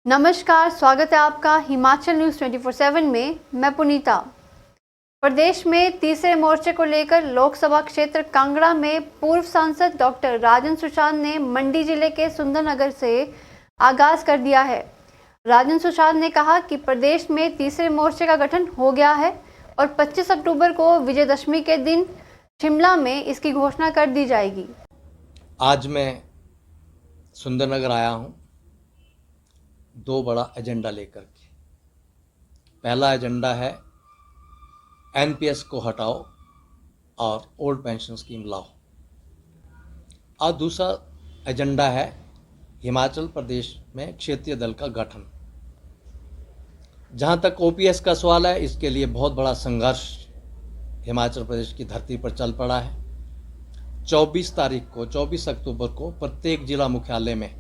नमस्कार, स्वागत है आपका हिमाचल न्यूज़ 24/7 में। मैं पुनीता। प्रदेश में तीसरे मोर्चे को लेकर लोकसभा क्षेत्र कांगड़ा में पूर्व सांसद डॉक्टर राजन सुशांत ने मंडी जिले के सुंदरनगर से आगाज कर दिया है। राजन सुशांत ने कहा कि प्रदेश में तीसरे मोर्चे का गठन हो गया है और 25 अक्टूबर को विजयदशमी के दिन शिमला में इसकी घोषणा कर दी जाएगी। आज मैं सुंदरनगर आया हूँ दो बड़ा एजेंडा लेकर के। पहला एजेंडा है एनपीएस को हटाओ और ओल्ड पेंशन स्कीम लाओ, और दूसरा एजेंडा है हिमाचल प्रदेश में क्षेत्रीय दल का गठन। जहाँ तक ओपीएस का सवाल है, इसके लिए बहुत बड़ा संघर्ष हिमाचल प्रदेश की धरती पर चल पड़ा है। 24 अक्टूबर को प्रत्येक जिला मुख्यालय में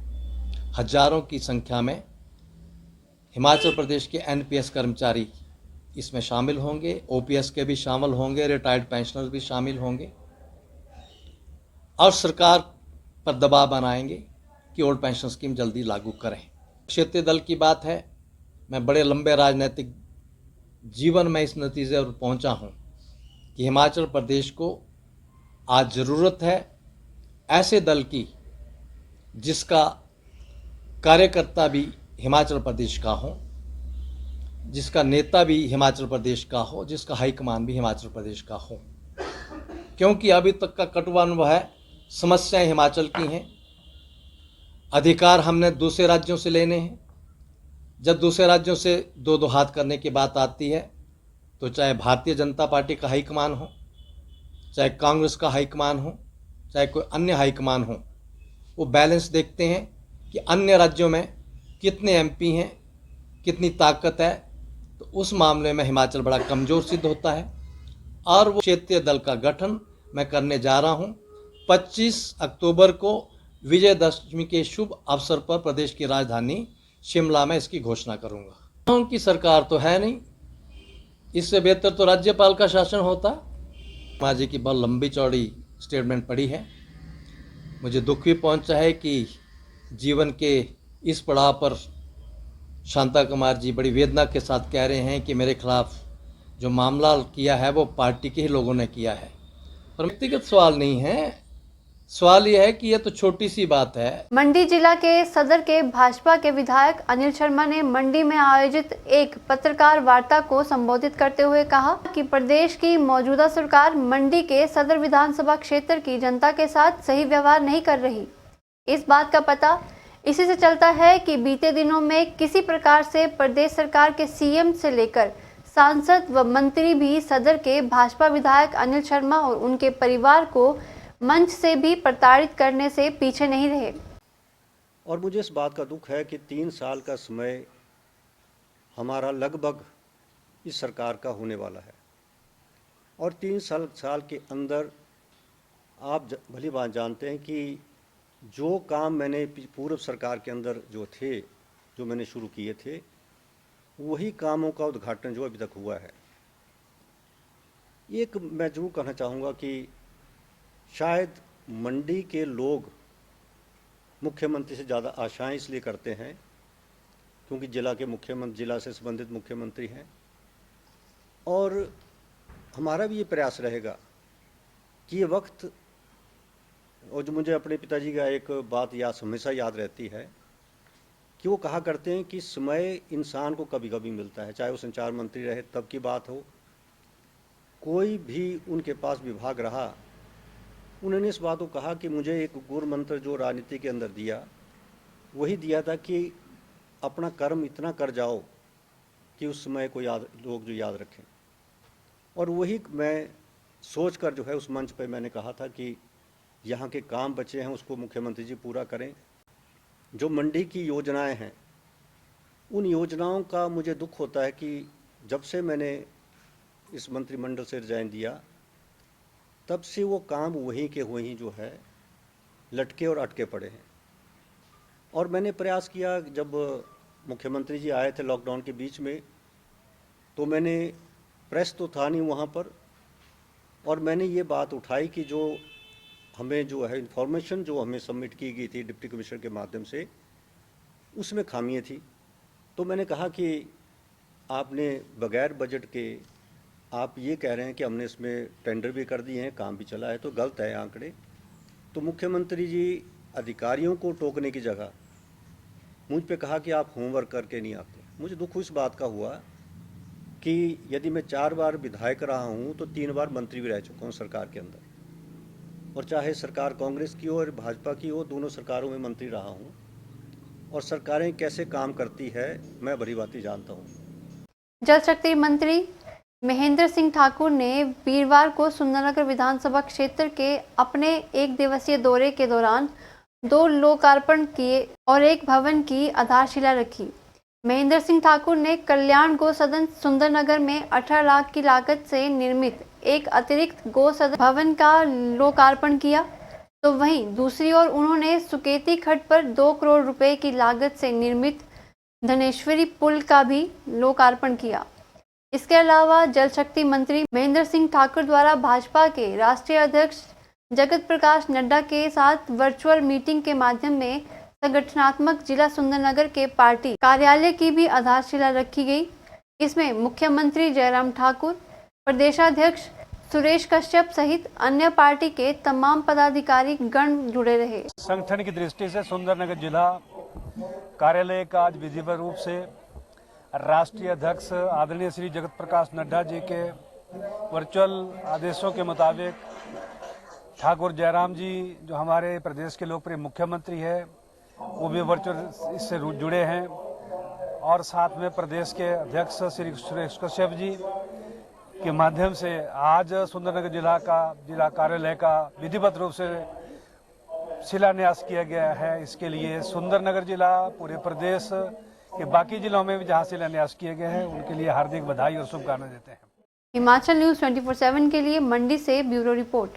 हजारों की संख्या में हिमाचल प्रदेश के एनपीएस कर्मचारी इसमें शामिल होंगे, ओपीएस के भी शामिल होंगे, रिटायर्ड पेंशनर्स भी शामिल होंगे और सरकार पर दबाव बनाएंगे कि ओल्ड पेंशन स्कीम जल्दी लागू करें। क्षेत्रीय दल की बात है, मैं बड़े लंबे राजनीतिक जीवन में इस नतीजे पर पहुंचा हूं कि हिमाचल प्रदेश को आज ज़रूरत है ऐसे दल की जिसका कार्यकर्ता भी हिमाचल प्रदेश का हो, जिसका नेता भी हिमाचल प्रदेश का हो, जिसका हाईकमान भी हिमाचल प्रदेश का हो। क्योंकि अभी तक का कटुआ अनुभव है, समस्याएं हिमाचल की हैं, अधिकार हमने दूसरे राज्यों से लेने हैं। जब दूसरे राज्यों से दो दो हाथ करने की बात आती है तो चाहे भारतीय जनता पार्टी का हाईकमान हो, चाहे कांग्रेस का हाईकमान हो, चाहे कोई अन्य हाईकमान हो, वो बैलेंस देखते हैं कि अन्य राज्यों में कितने एमपी हैं, कितनी ताकत है। तो उस मामले में हिमाचल बड़ा कमज़ोर सिद्ध होता है और वो क्षेत्रीय दल का गठन मैं करने जा रहा हूँ। 25 अक्टूबर को विजयदशमी के शुभ अवसर पर प्रदेश की राजधानी शिमला में इसकी घोषणा करूँगा। उनकी सरकार तो है नहीं, इससे बेहतर तो राज्यपाल का शासन होता। माँ जी की बहुत लंबी चौड़ी स्टेटमेंट पढ़ी है। मुझे दुख भी पहुंचा है कि जीवन के इस पड़ाव पर शांता कुमार जी बड़ी वेदना के साथ कह रहे हैं कि मेरे खिलाफ जो मामला किया है वो पार्टी के ही लोगों ने किया है। पर व्यक्तिगत सवाल नहीं है, सवाल यह है कि यह तो छोटी सी बात है। मंडी जिला के सदर के भाजपा के विधायक अनिल शर्मा ने मंडी में आयोजित एक पत्रकार वार्ता को संबोधित करते हुए कहा कि प्रदेश की मौजूदा सरकार मंडी के सदर विधानसभा क्षेत्र की जनता के साथ सही व्यवहार नहीं कर रही। इस बात का पता इसी से चलता है कि बीते दिनों में किसी प्रकार से प्रदेश सरकार के सीएम से लेकर सांसद व मंत्री भी सदर के भाजपा विधायक अनिल शर्मा और उनके परिवार को मंच से भी प्रताड़ित करने से पीछे नहीं रहे। और मुझे इस बात का दुख है कि 3 साल का समय हमारा लगभग इस सरकार का होने वाला है और 3 साल के अंदर आप भली बात जानते हैं कि जो काम मैंने पूर्व सरकार के अंदर जो मैंने शुरू किए थे, वही कामों का उद्घाटन जो अभी तक हुआ है। एक मैं जरूर कहना चाहूँगा कि शायद मंडी के लोग मुख्यमंत्री से ज़्यादा आशाएं इसलिए करते हैं क्योंकि जिला से संबंधित मुख्यमंत्री हैं, और हमारा भी ये प्रयास रहेगा कि ये वक्त, और जो मुझे अपने पिताजी का एक बात हमेशा याद रहती है कि वो कहा करते हैं कि समय इंसान को कभी कभी मिलता है, चाहे वो संचार मंत्री रहे तब की बात हो, कोई भी उनके पास विभाग रहा, उन्होंने इस बात को कहा कि मुझे एक गुरु मंत्र जो राजनीति के अंदर दिया, वही दिया था कि अपना कर्म इतना कर जाओ कि उस समय को लोग जो याद रखें। और वही मैं सोच कर जो है उस मंच पर मैंने कहा था कि यहाँ के काम बचे हैं उसको मुख्यमंत्री जी पूरा करें। जो मंडी की योजनाएं हैं, उन योजनाओं का मुझे दुख होता है कि जब से मैंने इस मंत्रिमंडल से रिजाइन दिया, तब से वो काम वहीं के वहीं जो है लटके और अटके पड़े हैं। और मैंने प्रयास किया, जब मुख्यमंत्री जी आए थे लॉकडाउन के बीच में, तो मैंने प्रेस तो था नहीं वहाँ पर, और मैंने ये बात उठाई कि जो हमें जो है इन्फॉर्मेशन जो हमें सबमिट की गई थी डिप्टी कमिश्नर के माध्यम से, उसमें खामियां थी तो मैंने कहा कि आपने बगैर बजट के आप ये कह रहे हैं कि हमने इसमें टेंडर भी कर दिए हैं, काम भी चला है, तो गलत है आंकड़े। तो मुख्यमंत्री जी अधिकारियों को टोकने की जगह मुझ पे कहा कि आप होमवर्क करके नहीं आते। मुझे दुख इस बात का हुआ कि यदि मैं 4 बार विधायक रहा हूँ तो 3 बार मंत्री भी रह चुका हूँ सरकार के अंदर, और चाहे सरकार कांग्रेस की हो और भाजपा की हो, दोनों सरकारों में मंत्री रहा हूँ, और सरकारें कैसे काम करती है मैं भली भांति जानता हूँ। जल शक्ति मंत्री महेंद्र सिंह ठाकुर ने वीरवार को सुंदरनगर विधानसभा क्षेत्र के अपने 1 दिवसीय दौरे के दौरान 2 लोकार्पण किए और एक भवन की आधारशिला रखी। महेंद्र सिंह ठाकुर ने कल्याण गो सदन सुंदरनगर में 18 लाख की लागत से निर्मित एक अतिरिक्त गो सदन भवन का लोकार्पण किया, तो वहीं दूसरी ओर उन्होंने सुकेती खड्ड पर 2 करोड़ रुपए की लागत से निर्मित धनेश्वरी पुल का भी लोकार्पण किया। इसके अलावा जल शक्ति मंत्री महेंद्र सिंह ठाकुर द्वारा भाजपा के राष्ट्रीय अध्यक्ष जगत प्रकाश नड्डा के साथ वर्चुअल मीटिंग के माध्यम में संगठनात्मक जिला सुंदरनगर के पार्टी कार्यालय की भी आधारशिला रखी गई। इसमें मुख्यमंत्री जयराम ठाकुर, प्रदेशाध्यक्ष सुरेश कश्यप सहित अन्य पार्टी के तमाम पदाधिकारी गण जुड़े रहे। संगठन की दृष्टि से सुंदरनगर जिला कार्यालय का आज विधिवत रूप से राष्ट्रीय अध्यक्ष आदरणीय श्री जगत प्रकाश नड्डा जी के वर्चुअल आदेशों के मुताबिक ठाकुर जयराम जी जो हमारे प्रदेश के लोकप्रिय मुख्यमंत्री है वो भी वर्चुअल इससे जुड़े हैं, और साथ में प्रदेश के अध्यक्ष श्री सुरेश कश्यप जी के माध्यम से आज सुंदरनगर जिला कार्यालय का विधिवत रूप से शिलान्यास किया गया है। इसके लिए सुंदरनगर जिला, पूरे प्रदेश के बाकी जिलों में भी जहां शिलान्यास किए गए हैं उनके लिए हार्दिक बधाई और शुभकामनाएं देते हैं। हिमाचल न्यूज़ 24/7 के लिए मंडी से ब्यूरो रिपोर्ट।